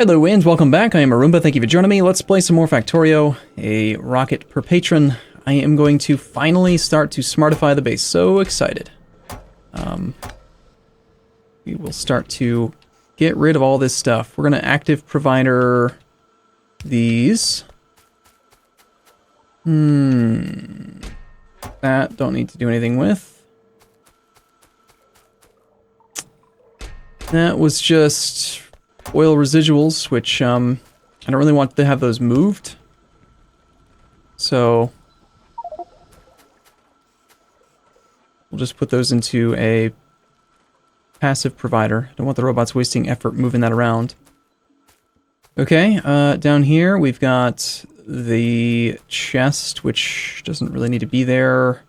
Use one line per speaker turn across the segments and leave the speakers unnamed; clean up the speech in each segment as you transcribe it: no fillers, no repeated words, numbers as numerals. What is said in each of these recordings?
Hello and welcome back. I am Arumba. Thank you for joining me. Let's play some more Factorio, a rocket per patron. I am going to finally start to smartify the base. So excited. We will start to get rid of all this stuff. We're going to active provider these. That don't need to do anything with. That was just oil residuals, which I don't really want to have those moved. So we'll just put those into a passive provider. Don't want the robots wasting effort moving that around. Okay, down here we've got the chest, which doesn't really need to be there.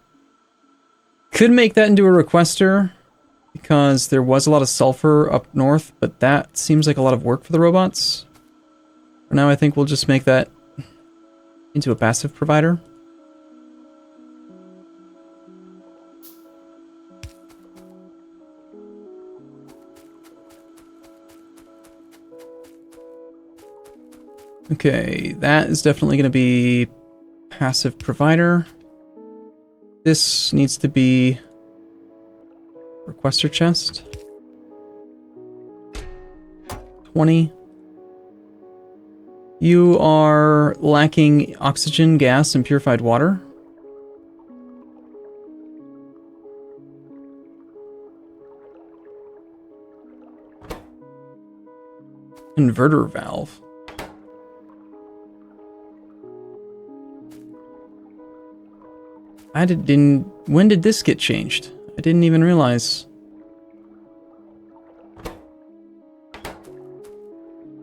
Could make that into a requester, because there was a lot of sulfur up north, but that seems like a lot of work for the robots. For now, I think we'll just make that into a passive provider. Okay, that is definitely going to be passive provider. This needs to be requester chest. 20. You are lacking oxygen, gas, and purified water. Inverter valve. When did this get changed? I didn't even realize.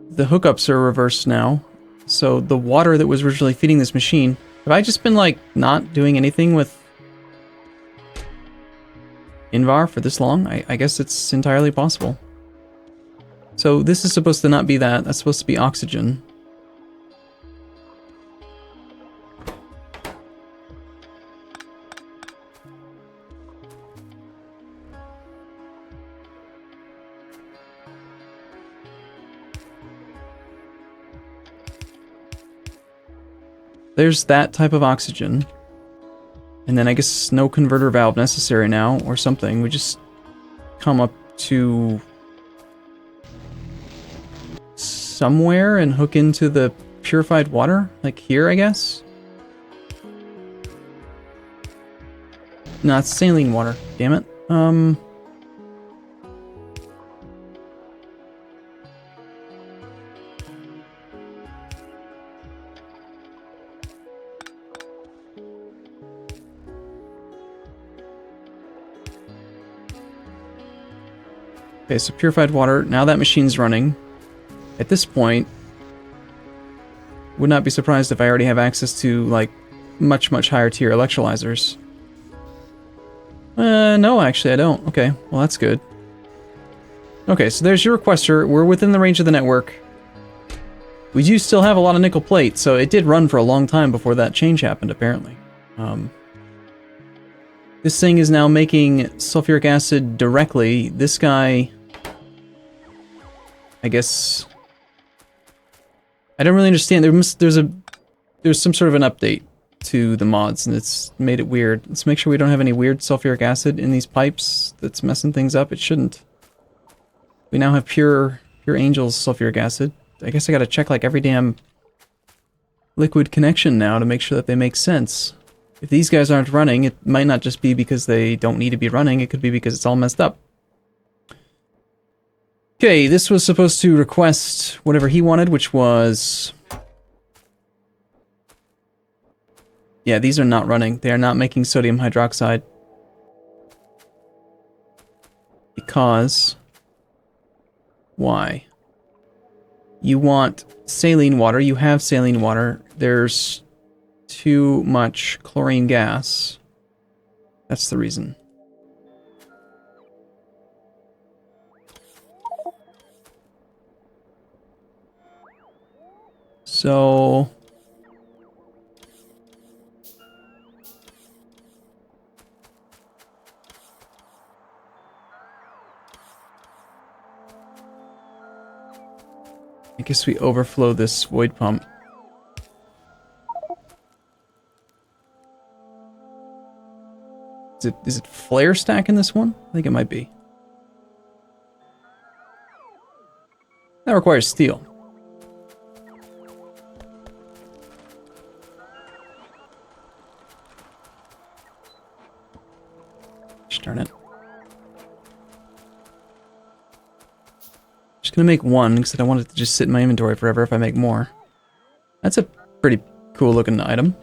The hookups are reversed now. So the water that was originally feeding this machine... Have I just been, like, not doing anything with Invar for this long? I guess it's entirely possible. So this is supposed to not be that. That's supposed to be oxygen. There's that type of oxygen. And then I guess no converter valve necessary now, or something. We just come up to somewhere and hook into the purified water? Like here, I guess? No, it's saline water. Damn it. Okay, so purified water. Now that machine's running. At this point, would not be surprised if I already have access to, like, much, much higher tier electrolyzers. No, actually I don't. Okay, well that's good. Okay, so there's your requester. We're within the range of the network. We do still have a lot of nickel plate, so it did run for a long time before that change happened, apparently. This thing is now making sulfuric acid directly. This guy... I guess... I don't really understand. There's some sort of an update to the mods, and it's made it weird. Let's make sure we don't have any weird sulfuric acid in these pipes that's messing things up. It shouldn't. We now have pure Angel's sulfuric acid. I guess I gotta check like every damn liquid connection now to make sure that they make sense. If these guys aren't running, it might not just be because they don't need to be running, it could be because it's all messed up. Okay, this was supposed to request whatever he wanted, which was... Yeah, these are not running. They are not making sodium hydroxide. Because... Why? You want saline water. You have saline water. There's too much chlorine gas. That's the reason. So... I guess we overflow this void pump. Is it flare stack in this one? I think it might be. That requires steel. Darn it. Just gonna make one because I don't want it to just sit in my inventory forever if I make more. That's a pretty cool looking item.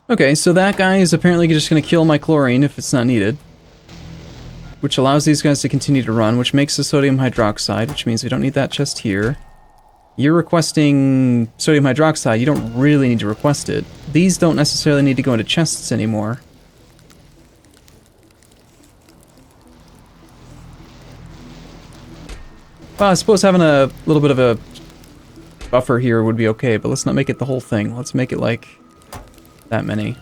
Okay, so that guy is apparently just gonna kill my chlorine if it's not needed. Which allows these guys to continue to run, which makes the sodium hydroxide, which means we don't need that chest here. You're requesting sodium hydroxide, you don't really need to request it. These don't necessarily need to go into chests anymore. Well, I suppose having a little bit of a buffer here would be okay, but let's not make it the whole thing. Let's make it like that many.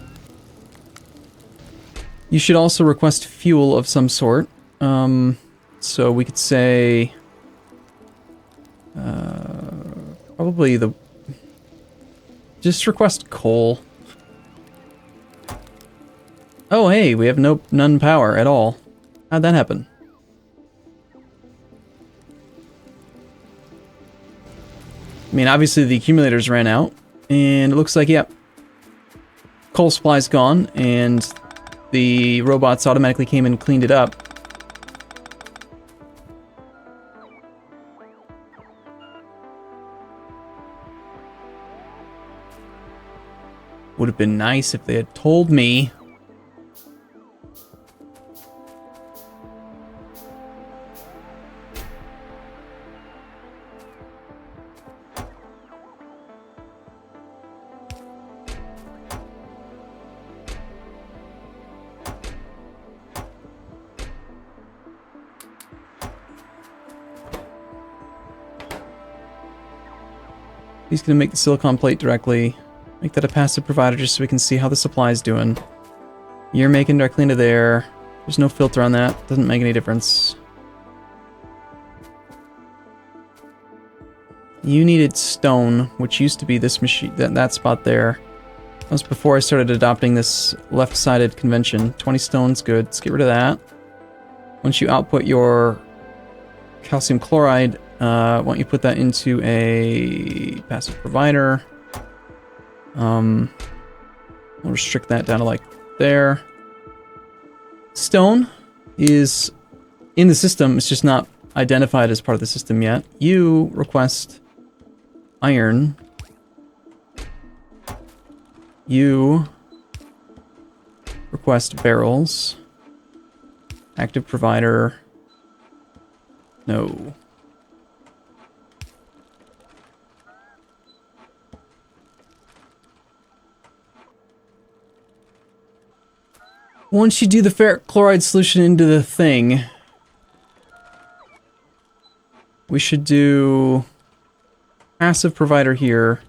You should also request fuel of some sort. So we could say... probably the... Just request coal. Oh, hey, we have none power at all. How'd that happen? I mean, obviously the accumulators ran out, and it looks like, yep, coal supply's gone, and the robots automatically came and cleaned it up. Would have been nice if they had told me. He's going to make the silicon plate directly. Make that a passive provider just so we can see how the supply is doing. You're making directly into there. There's no filter on that. Doesn't make any difference. You needed stone, which used to be this machine, that spot there. That was before I started adopting this left-sided convention. 20 stone's good. Let's get rid of that. Once you output your calcium chloride, why don't you put that into a passive provider? We'll restrict that down to like there. Stone is in the system, it's just not identified as part of the system yet. You request iron. You request barrels. Active provider. No. Once you do the ferric chloride solution into the thing, we should do passive provider here.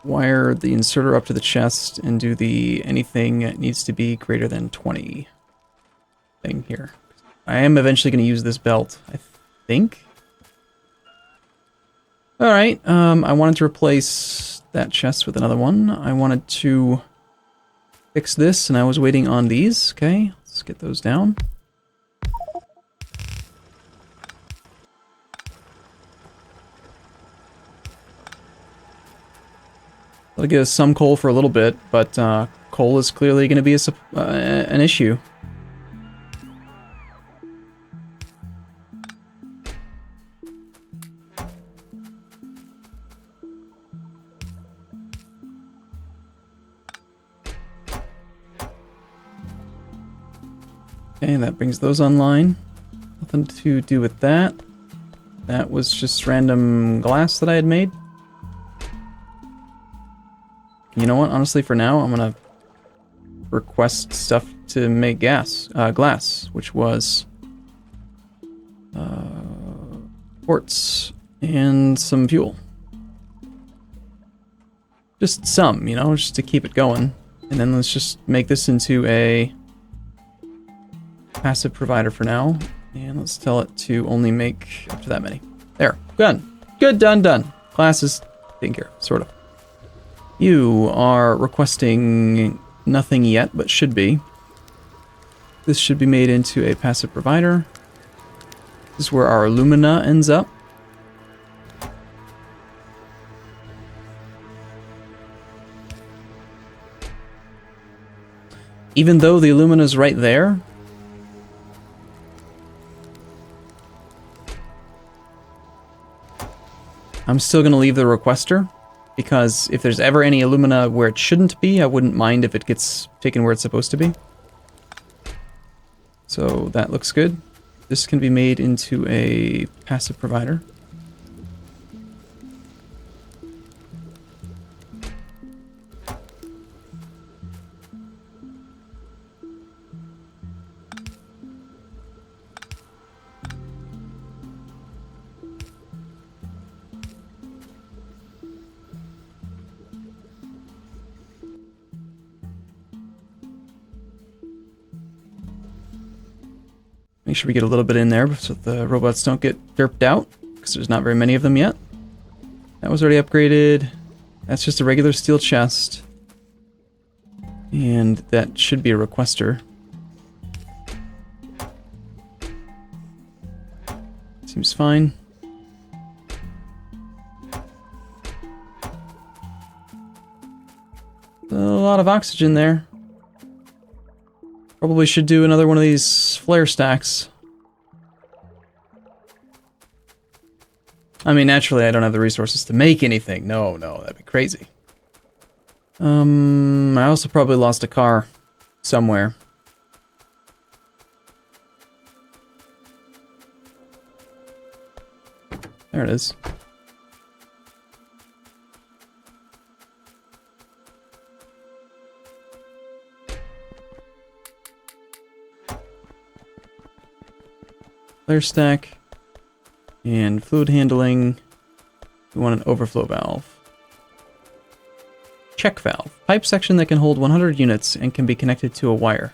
Wire the inserter up to the chest and do the anything that needs to be greater than 20 thing here. I am eventually going to use this belt, I think. Alright, I wanted to replace that chest with another one. I wanted to fix this, and I was waiting on these. Okay, let's get those down. That'll give us some coal for a little bit, but coal is clearly going to be an issue. Okay, that brings those online. Nothing to do with that. That was just random glass that I had made. You know what? Honestly, for now, I'm gonna request stuff to make glass, which was quartz and some fuel. Just some, you know, just to keep it going. And then let's just make this into a passive provider for now. And let's tell it to only make up to that many. There, done. Good, done. Class is taken care of, sort of. You are requesting nothing yet, but should be. This should be made into a passive provider. This is where our Lumina ends up. Even though the Illumina's right there, I'm still going to leave the requester, because if there's ever any Illumina where it shouldn't be, I wouldn't mind if it gets taken where it's supposed to be. So that looks good. This can be made into a passive provider. Make sure we get a little bit in there so the robots don't get derped out, because there's not very many of them yet. That was already upgraded. That's just a regular steel chest. And that should be a requester. Seems fine. A lot of oxygen there. Probably should do another one of these flare stacks. I mean, naturally, I don't have the resources to make anything. No, that'd be crazy. I also probably lost a car somewhere. There it is. Flare stack and fluid handling. We want an overflow valve. Check valve. Pipe section that can hold 100 units and can be connected to a wire.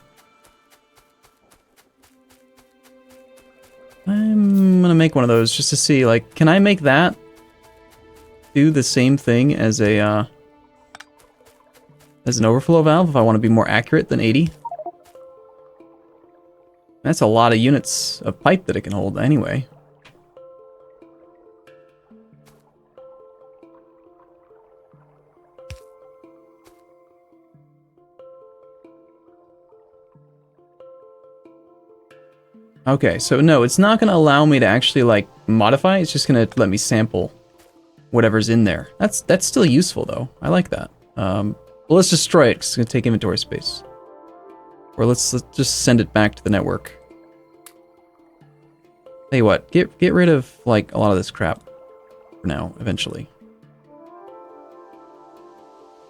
I'm gonna make one of those just to see, like, can I make that do the same thing as a as an overflow valve if I want to be more accurate than 80? That's a lot of units of pipe that it can hold anyway. Okay, so no, it's not going to allow me to actually, like, modify. It's just going to let me sample whatever's in there. That's still useful, though. I like that. Well, let's destroy it, because it's going to take inventory space. Or let's just send it back to the network. Tell you what, get rid of, like, a lot of this crap for now, eventually.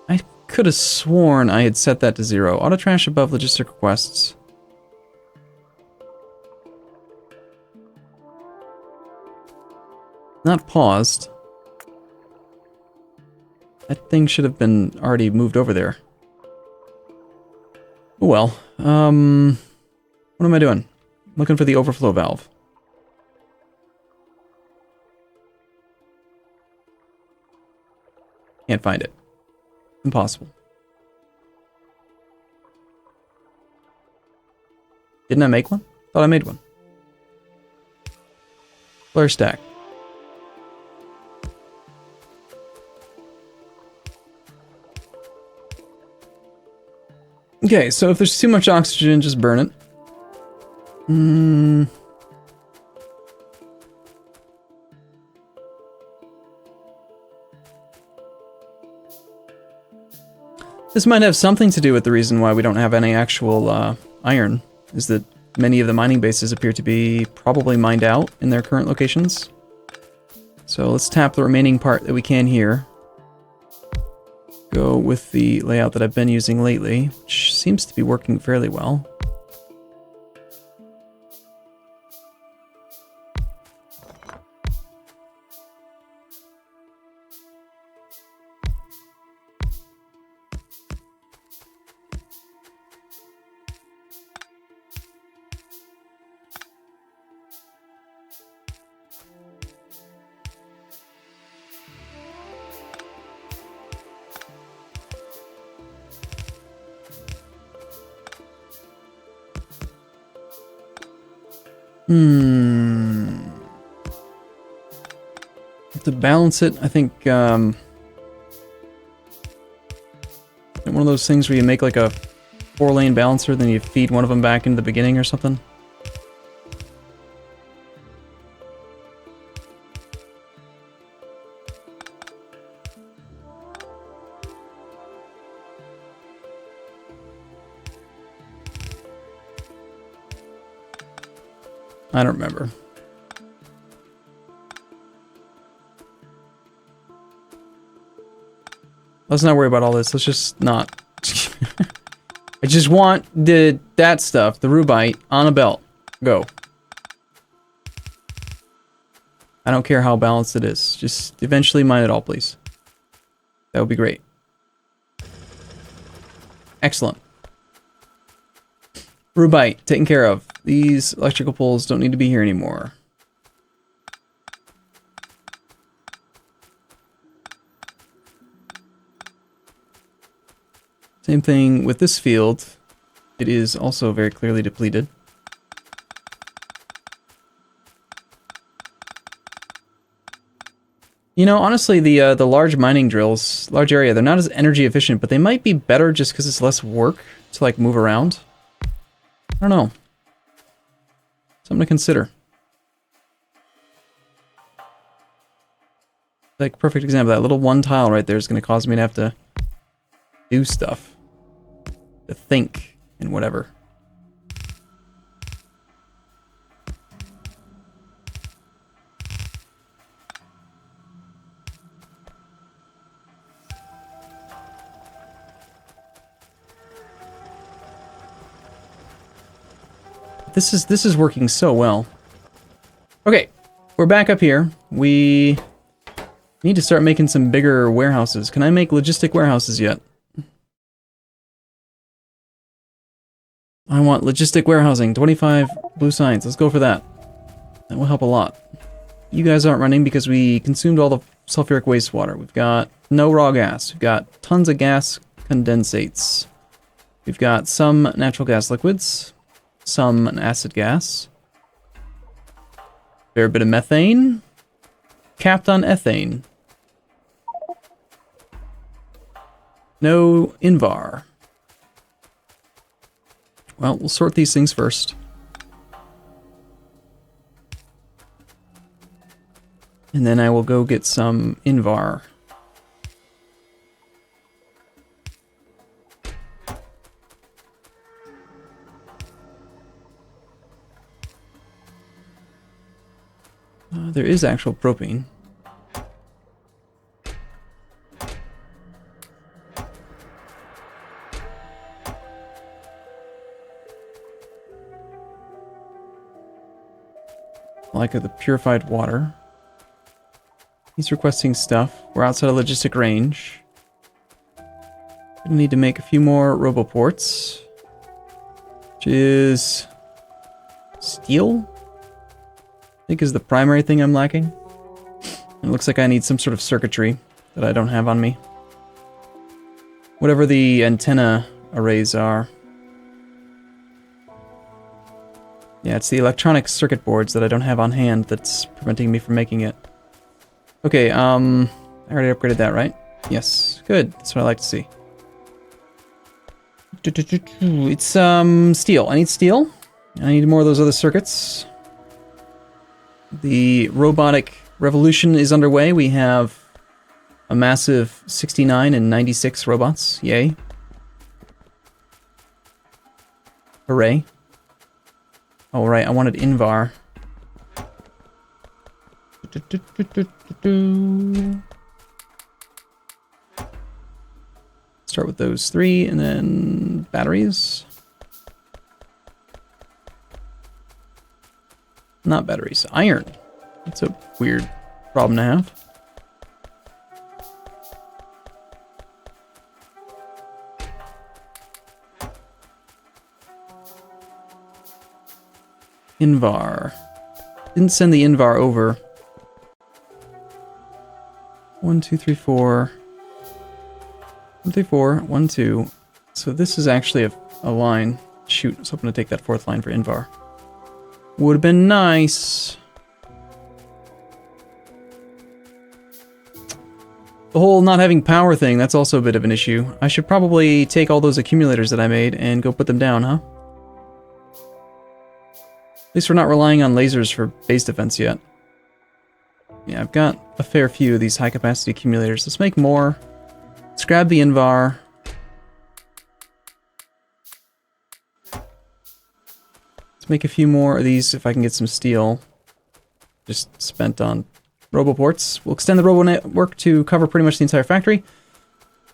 I could have sworn I had set that to 0. Auto trash above logistic requests. Not paused. That thing should have been already moved over there. Oh well. What am I doing? Looking for the overflow valve. Can't find it. Impossible. Didn't I make one? Thought I made one. Flare stack. Okay, so if there's too much oxygen, just burn it. This might have something to do with the reason why we don't have any actual iron, is that many of the mining bases appear to be probably mined out in their current locations. So let's tap the remaining part that we can here. Go with the layout that I've been using lately, which seems to be working fairly well. Hmm. To balance it, I think, one of those things where you make like a 4-lane balancer, then you feed one of them back into the beginning or something. I don't remember. Let's not worry about all this. Let's just not. I just want that stuff, the rubite, on a belt. Go. I don't care how balanced it is. Just eventually mine it all, please. That would be great. Excellent. Rubite, taken care of. These electrical poles don't need to be here anymore. Same thing with this field. It is also very clearly depleted. You know, honestly, the large mining drills, large area, they're not as energy efficient, but they might be better just because it's less work to, like, move around. I don't know. Something to consider. Like, perfect example, that little one tile right there is going to cause me to have to do stuff. To think and whatever. This is working so well. Okay, we're back up here. We need to start making some bigger warehouses. Can I make logistic warehouses yet? I want logistic warehousing, 25 blue signs. Let's go for that. That will help a lot. You guys aren't running because we consumed all the sulfuric wastewater. We've got no raw gas. We've got tons of gas condensates. We've got some natural gas liquids. Some acid gas. Fair bit of methane. Capped on ethane. No Invar. Well, we'll sort these things first. And then I will go get some Invar. There is actual propane. Like the purified water. He's requesting stuff. We're outside of logistic range. We need to make a few more roboports. Which is steel? I think is the primary thing I'm lacking. It looks like I need some sort of circuitry that I don't have on me. Whatever the antenna arrays are. Yeah, it's the electronic circuit boards that I don't have on hand that's preventing me from making it. Okay, I already upgraded that, right? Yes, good. That's what I like to see. It's, steel. I need steel. I need more of those other circuits. The robotic revolution is underway. We have a massive 69 and 96 robots. Yay. Hooray. Oh, right, I wanted Invar. Start with those 3, and then batteries. Not batteries, iron. That's a weird problem to have. Invar. Didn't send the Invar over. 1, 2, 3, 4. 1, 3, 4. 1, 2. So this is actually a line. Shoot, I was hoping to take that 4th line for Invar. Would have been nice. The whole not having power thing, that's also a bit of an issue. I should probably take all those accumulators that I made and go put them down, huh? At least we're not relying on lasers for base defense yet. Yeah, I've got a fair few of these high-capacity accumulators. Let's make more. Let's grab the Invar. Let's make a few more of these if I can get some steel. Just spent on roboports. We'll extend the robo network to cover pretty much the entire factory.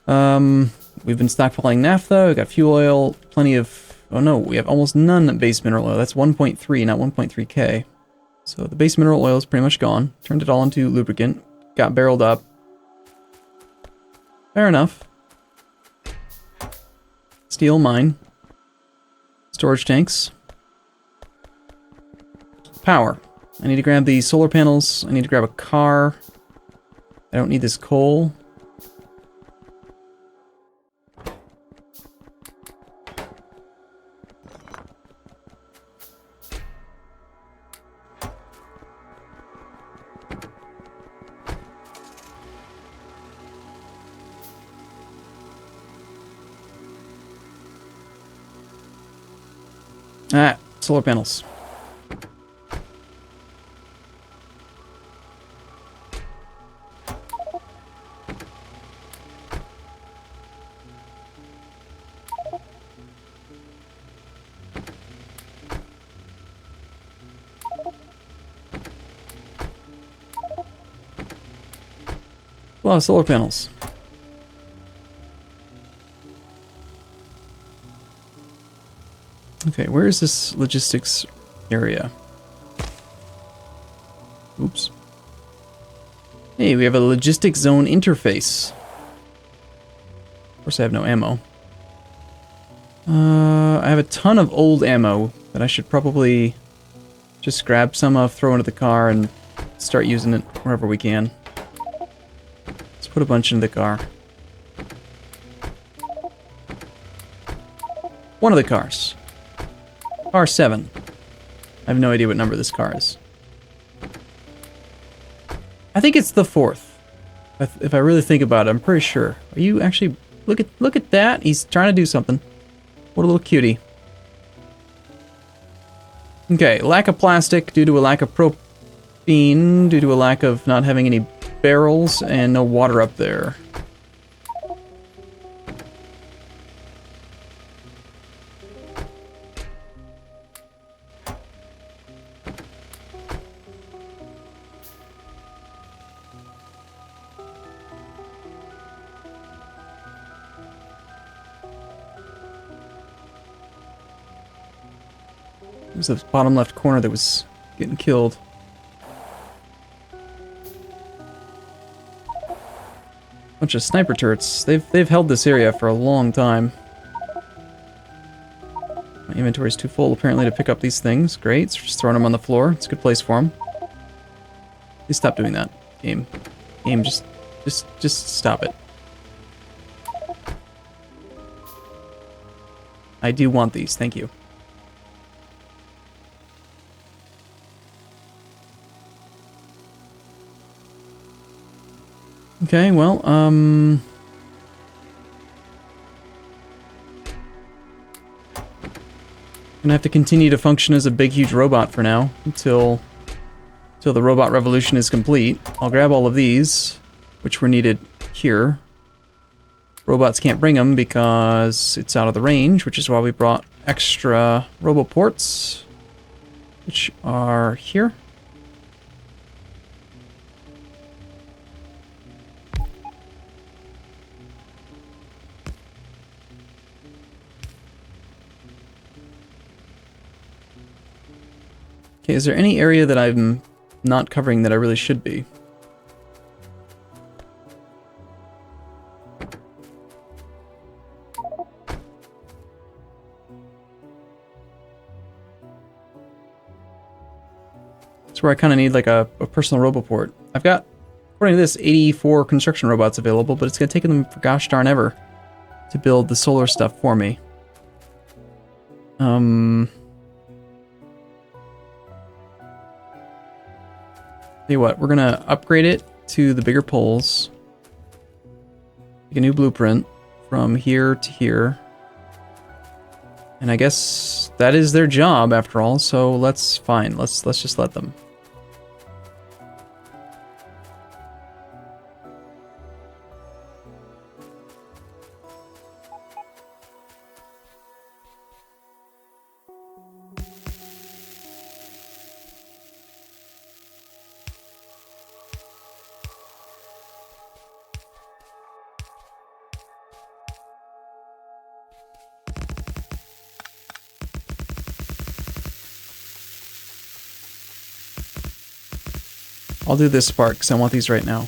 We've been stockpiling naphtha. We've got fuel oil. Plenty of... Oh no, we have almost none base mineral oil. That's 1.3, not 1.3k. So the base mineral oil is pretty much gone. Turned it all into lubricant. Got barreled up. Fair enough. Steel mine. Storage tanks. Power. I need to grab the solar panels. I need to grab a car. I don't need this coal. Ah, solar panels. A lot of solar panels. Okay, where is this logistics area? Oops. Hey, we have a logistics zone interface. Of course I have no ammo. I have a ton of old ammo that I should probably just grab some of, throw into the car, and start using it wherever we can. Let's put a bunch into the car. One of the cars. Car 7. I have no idea what number this car is. I think it's the 4th. If I really think about it, I'm pretty sure. Are you actually... Look at that. He's trying to do something. What a little cutie. Okay, lack of plastic due to a lack of propane, due to a lack of not having any barrels and no water up there. It was the bottom left corner that was getting killed. Bunch of sniper turrets. They've held this area for a long time. My inventory's too full apparently to pick up these things. Great, so just throwing them on the floor. It's a good place for them. Please stop doing that. Game, just stop it. I do want these, thank you. Okay, well, gonna have to continue to function as a big, huge robot for now, until the robot revolution is complete. I'll grab all of these, which were needed here. Robots can't bring them because it's out of the range, which is why we brought extra roboports, which are here. Okay, is there any area that I'm not covering that I really should be? It's where I kind of need like a personal roboport. I've got, according to this, 84 construction robots available, but it's going to take them for gosh darn ever to build the solar stuff for me. Tell you what, we're gonna upgrade it to the bigger poles. Make a new blueprint from here to here. And I guess that is their job after all, so let's just let them. I'll do this spark because I want these right now.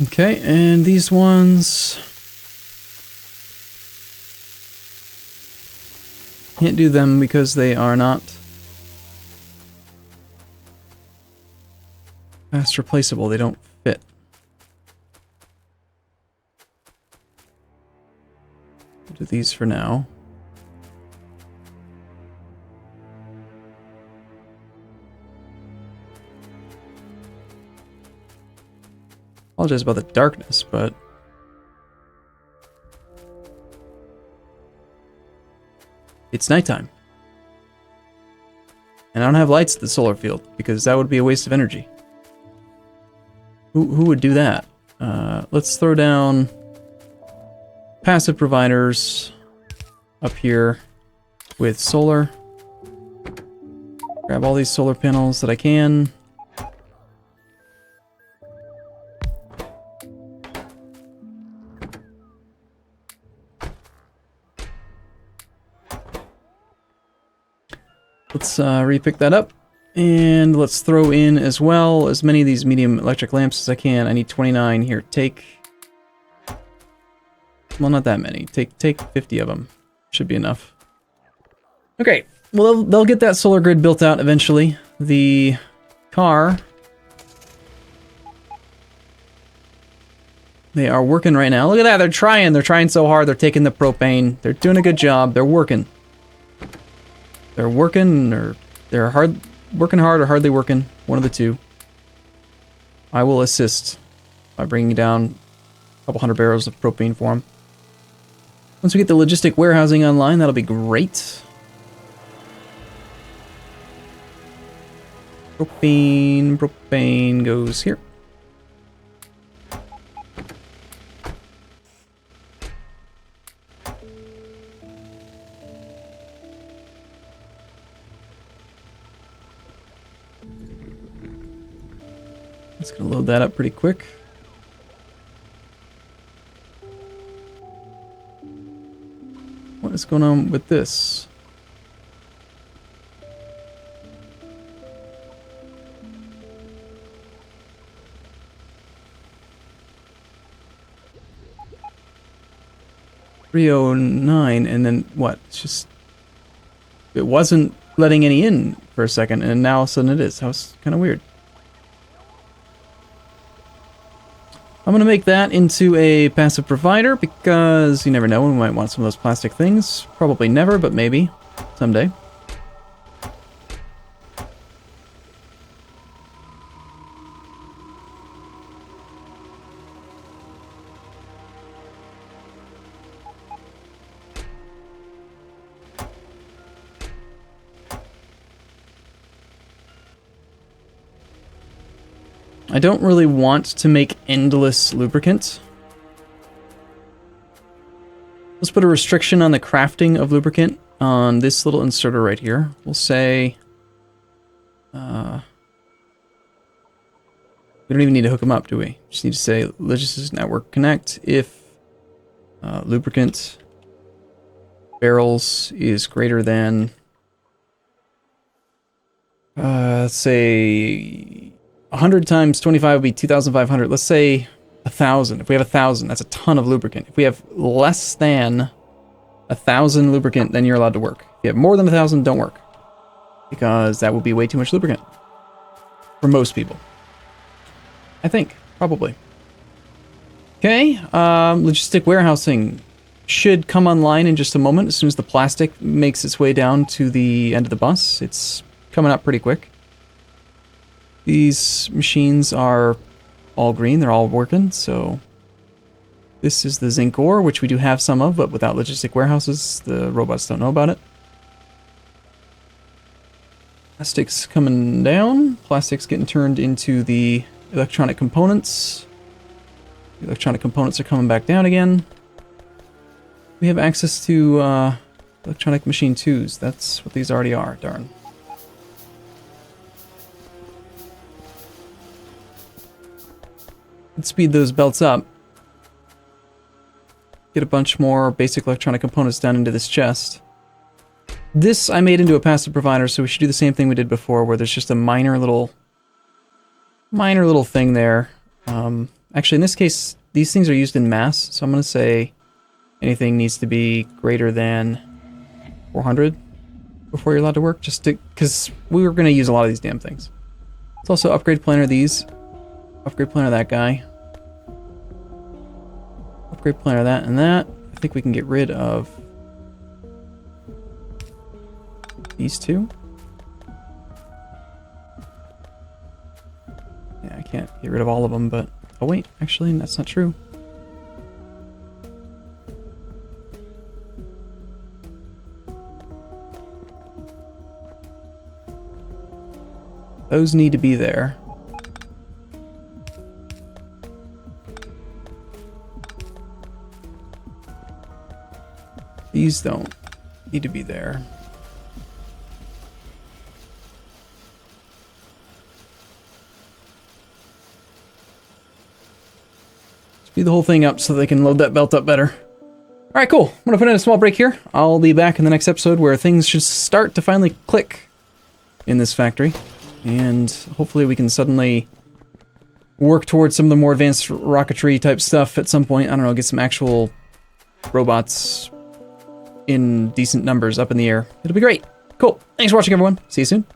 Okay, and these ones... Can't do them because they are not fast replaceable. They don't fit. I'll do these for now. Apologize about the darkness, but it's nighttime. And I don't have lights at the solar field, because that would be a waste of energy. Who would do that? Let's throw down passive providers up here with solar. Grab all these solar panels that I can. Let's repick that up, and let's throw in as well as many of these medium electric lamps as I can. I need 29 here. Take, well, not that many. Take 50 of them. Should be enough. Okay, well, they'll get that solar grid built out eventually. The car, they are working right now. Look at that, they're trying so hard. They're taking the propane. They're doing a good job. They're working. They're working, or they're working hard or hardly working. One of the two. I will assist by bringing down a couple hundred barrels of propane for them. Once we get the logistic warehousing online, that'll be great. Propane goes here. It's gonna load that up pretty quick. What is going on with this? $309, and then what? It's just, it wasn't letting any in for a second, and now all of a sudden it is. That was kind of weird. I'm going to make that into a passive provider because you never know, we might want some of those plastic things. Probably never, but maybe someday. I don't really want to make endless lubricant. Let's put a restriction on the crafting of lubricant on this little inserter right here. We'll say... we don't even need to hook them up, do we? Just need to say Logistic Network Connect if lubricant barrels is greater than... let's say... 100 times 25 would be 2,500. Let's say 1,000. If we have 1,000, that's a ton of lubricant. If we have less than 1,000 lubricant, then you're allowed to work. If you have more than 1,000, don't work. Because that would be way too much lubricant. For most people. I think. Probably. Okay. Logistic warehousing should come online in just a moment. As soon as the plastic makes its way down to the end of the bus. It's coming up pretty quick. These machines are all green. They're all working, so... This is the zinc ore, which we do have some of, but without logistic warehouses, the robots don't know about it. Plastic's coming down. Plastic's getting turned into the electronic components. The electronic components are coming back down again. We have access to electronic machine 2s. That's what these already are, darn. Let's speed those belts up. Get a bunch more basic electronic components down into this chest. This I made into a passive provider, so we should do the same thing we did before, where there's just a minor little thing there. Actually, in this case, these things are used in mass, so I'm going to say anything needs to be greater than 400 before you're allowed to work, just to, because we were going to use a lot of these damn things. Let's also upgrade planner these. Upgrade planner that guy. Upgrade planner that and that. I think we can get rid of these two. Yeah, I can't get rid of all of them, but... Oh wait, actually, that's not true. Those need to be there. These don't need to be there. Speed the whole thing up so they can load that belt up better. Alright, cool. I'm gonna put in a small break here. I'll be back in the next episode where things should start to finally click in this factory. And hopefully we can suddenly work towards some of the more advanced rocketry type stuff at some point. I don't know, get some actual robots in decent numbers up in the air. It'll be great. Cool. Thanks for watching, everyone. See you soon.